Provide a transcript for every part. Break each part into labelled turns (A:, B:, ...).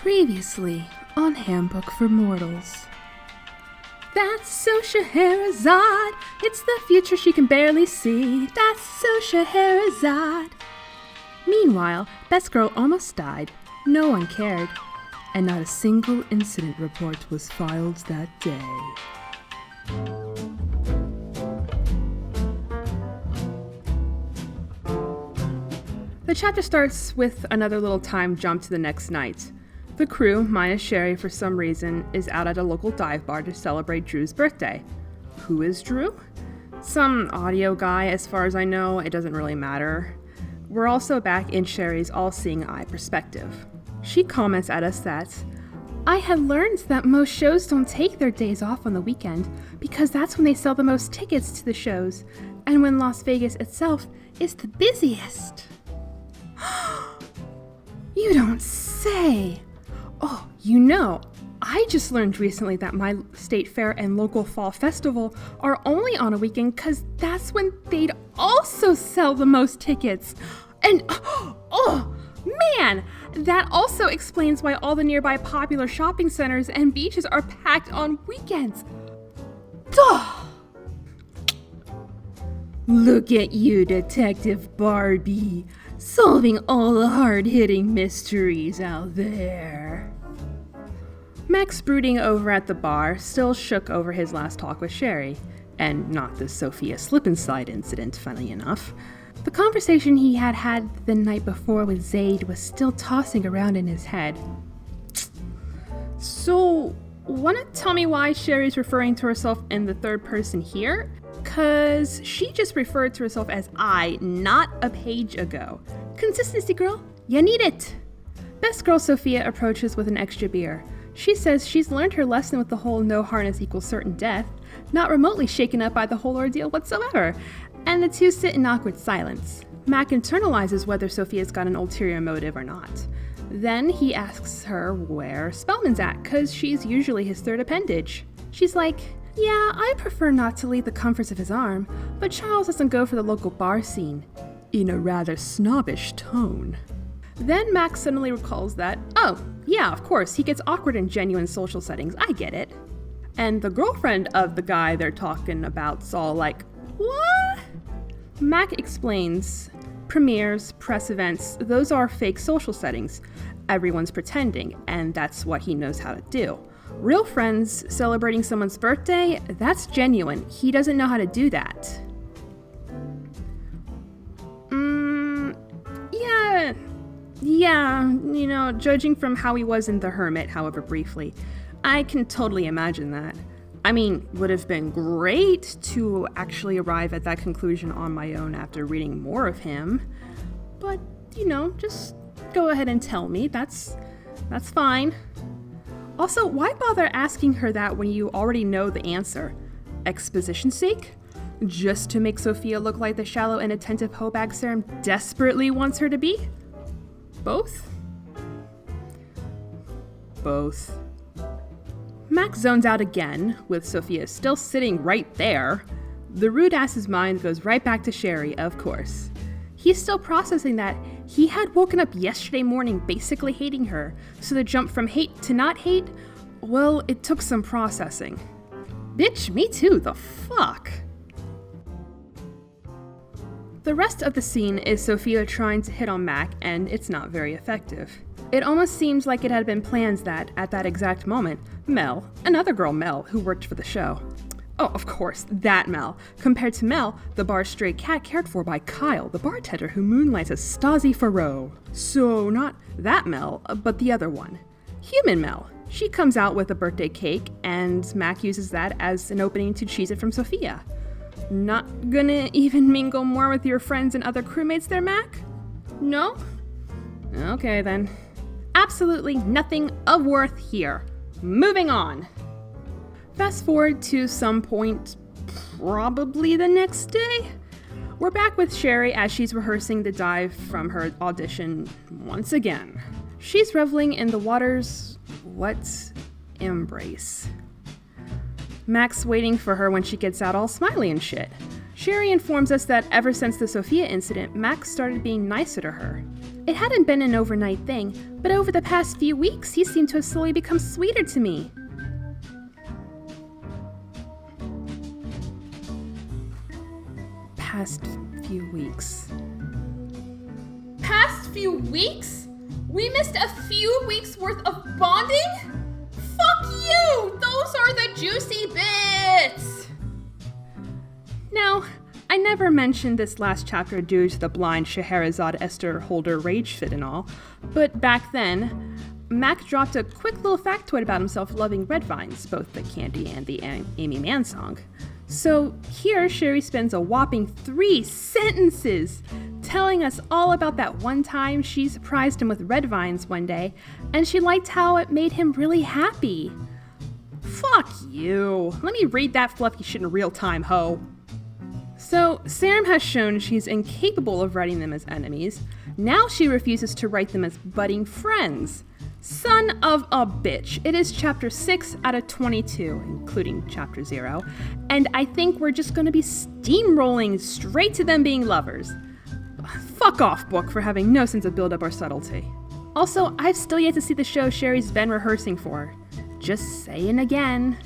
A: Previously on Handbook for Mortals. That's so Scheherazade, it's the future she can barely see. That's so Scheherazade. Meanwhile, Best Girl almost died. No one cared. And not a single incident report was filed that day. The chapter starts with another little time jump to the next night. The crew, minus Sherry for some reason, is out at a local dive bar to celebrate Drew's birthday. Who is Drew? Some audio guy, as far as I know. It doesn't really matter. We're also back in Sherry's all-seeing eye perspective. She comments at us that, "I had learned that most shows don't take their days off on the weekend because that's when they sell the most tickets to the shows, and when Las Vegas itself is the busiest." You don't say! Oh, you know, I just learned recently that my state fair and local fall festival are only on a weekend because that's when they'd also sell the most tickets. And, oh, man, that also explains why all the nearby popular shopping centers and beaches are packed on weekends. Duh! Look at you, Detective Barbie, solving all the hard-hitting mysteries out there. Max, brooding over at the bar, still shook over his last talk with Sherry, and not the Sophia slip-and-slide incident, funny enough. The conversation he had had the night before with Zaid was still tossing around in his head. So, wanna tell me why Sherry's referring to herself in the third person here? 'Cause she just referred to herself as I, not a page ago. Consistency, girl. You need it. Best Girl Sophia approaches with an extra beer. She says she's learned her lesson with the whole no harness equals certain death, not remotely shaken up by the whole ordeal whatsoever, and the two sit in awkward silence. Mac internalizes whether Sophia's got an ulterior motive or not. Then he asks her where Spellman's at, 'cause she's usually his third appendage. She's like, "Yeah, I prefer not to leave the comforts of his arm, but Charles doesn't go for the local bar scene," in a rather snobbish tone. Then Max suddenly recalls that, oh, yeah, of course, he gets awkward in genuine social settings, I get it. And the girlfriend of the guy they're talking about's all like, what? Mac explains, premieres, press events, those are fake social settings. Everyone's pretending, and that's what he knows how to do. Real friends celebrating someone's birthday, that's genuine. He doesn't know how to do that. Yeah, you know, judging from how he was in The Hermit, however briefly, I can totally imagine that. I mean, would have been great to actually arrive at that conclusion on my own after reading more of him. But, you know, just go ahead and tell me. That's fine. Also, why bother asking her that when you already know the answer? Exposition's sake? Just to make Sophia look like the shallow and attentive Hobag Serum desperately wants her to be? Both? Both. Max zones out again, with Sophia still sitting right there. The rude ass's mind goes right back to Sherry, of course. He's still processing that he had woken up yesterday morning basically hating her, so the jump from hate to not hate, well, it took some processing. Bitch, me too, the fuck? The rest of the scene is Sophia trying to hit on Mac, and it's not very effective. It almost seems like it had been planned that, at that exact moment, Mel, another girl Mel, who worked for the show. Oh, of course, that Mel, compared to Mel, the bar's stray cat cared for by Kyle, the bartender who moonlights as Stasi Farrow. So, not that Mel, but the other one. Human Mel. She comes out with a birthday cake, and Mac uses that as an opening to cheese it from Sophia. Not gonna even mingle more with your friends and other crewmates there, Mac? No? Okay, then. Absolutely nothing of worth here. Moving on. Fast forward to some point, probably the next day. We're back with Sherry as she's rehearsing the dive from her audition once again. She's reveling in the water's, embrace. Max waiting for her when she gets out all smiley and shit. Sherry informs us that ever since the Sophia incident, Max started being nicer to her. It hadn't been an overnight thing, but over the past few weeks, he seemed to have slowly become sweeter to me. Past few weeks. Past few weeks? We missed a few weeks worth of bonding? Fuck you! Those are the juicy bits! Now, I never mentioned this last chapter due to the blind Scheherazade Esther Holder rage fit and all, but back then, Mac dropped a quick little factoid about himself loving red vines, both the candy and the Amy Mann song. So here, Sherry spends a whopping 3 sentences telling us all about that one time she surprised him with red vines one day, and she liked how it made him really happy. Fuck you. Let me read that fluffy shit in real time, ho. So, Sarum has shown she's incapable of writing them as enemies. Now she refuses to write them as budding friends. Son of a bitch. It is chapter 6 out of 22, including chapter 0, and I think we're just gonna be steamrolling straight to them being lovers. Fuck off, book, for having no sense of build-up or subtlety. Also, I've still yet to see the show Sherry's been rehearsing for. Just saying again.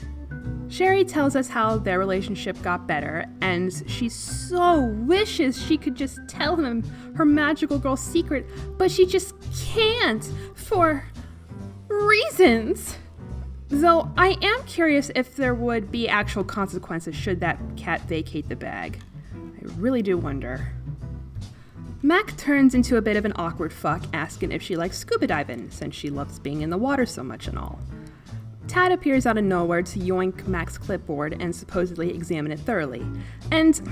A: Sherry tells us how their relationship got better, and she so wishes she could just tell him her magical girl secret, but she just can't for reasons. Though I am curious if there would be actual consequences should that cat vacate the bag. I really do wonder. Mac turns into a bit of an awkward fuck, asking if she likes scuba diving, since she loves being in the water so much and all. Tad appears out of nowhere to yoink Mac's clipboard and supposedly examine it thoroughly. And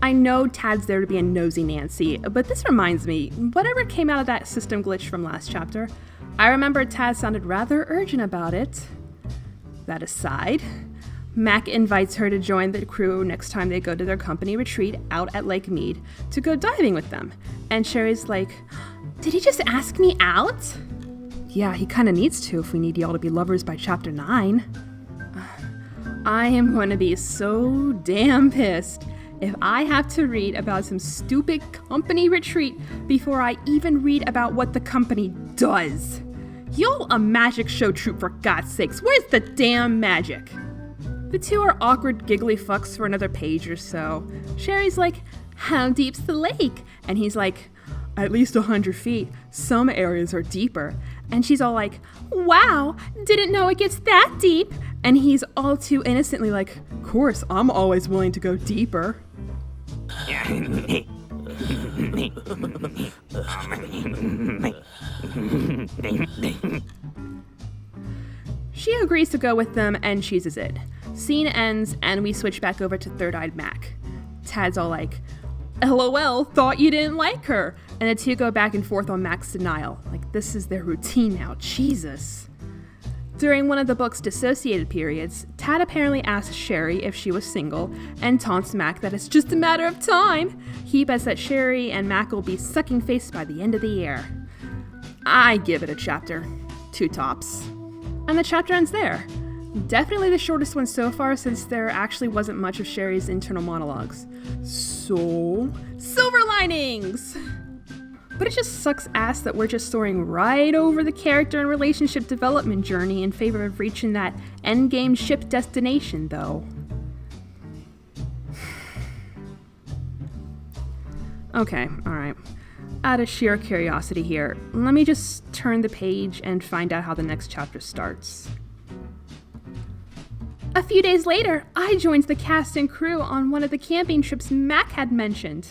A: I know Tad's there to be a nosy Nancy, but this reminds me, whatever came out of that system glitch from last chapter, I remember Tad sounded rather urgent about it. That aside, Mac invites her to join the crew next time they go to their company retreat out at Lake Mead to go diving with them. And Sherry's like, did he just ask me out? Yeah, he kinda needs to if we need y'all to be lovers by chapter 9. I am gonna be so damn pissed if I have to read about some stupid company retreat before I even read about what the company does. Y'all a magic show troupe, for God's sakes. Where's the damn magic? The two are awkward giggly fucks for another page or so. Sherry's like, how deep's the lake? And he's like, at least 100 feet. Some areas are deeper. And she's all like, wow, didn't know it gets that deep. And he's all too innocently like, of course, I'm always willing to go deeper. She agrees to go with them and chooses it. Scene ends and we switch back over to Third-Eyed Mac. Tad's all like, LOL, thought you didn't like her. And the two go back and forth on Mac's denial. Like, this is their routine now, Jesus. During one of the book's dissociated periods, Tad apparently asks Sherry if she was single, and taunts Mac that it's just a matter of time. He bets that Sherry and Mac will be sucking face by the end of the year. I give it a chapter. 2 tops. And the chapter ends there. Definitely the shortest one so far, since there actually wasn't much of Sherry's internal monologues. So, silver linings! But it just sucks ass that we're just soaring right over the character and relationship development journey in favor of reaching that endgame ship destination, though. Okay, alright. Out of sheer curiosity here, let me just turn the page and find out how the next chapter starts. A few days later, I joined the cast and crew on one of the camping trips Mac had mentioned.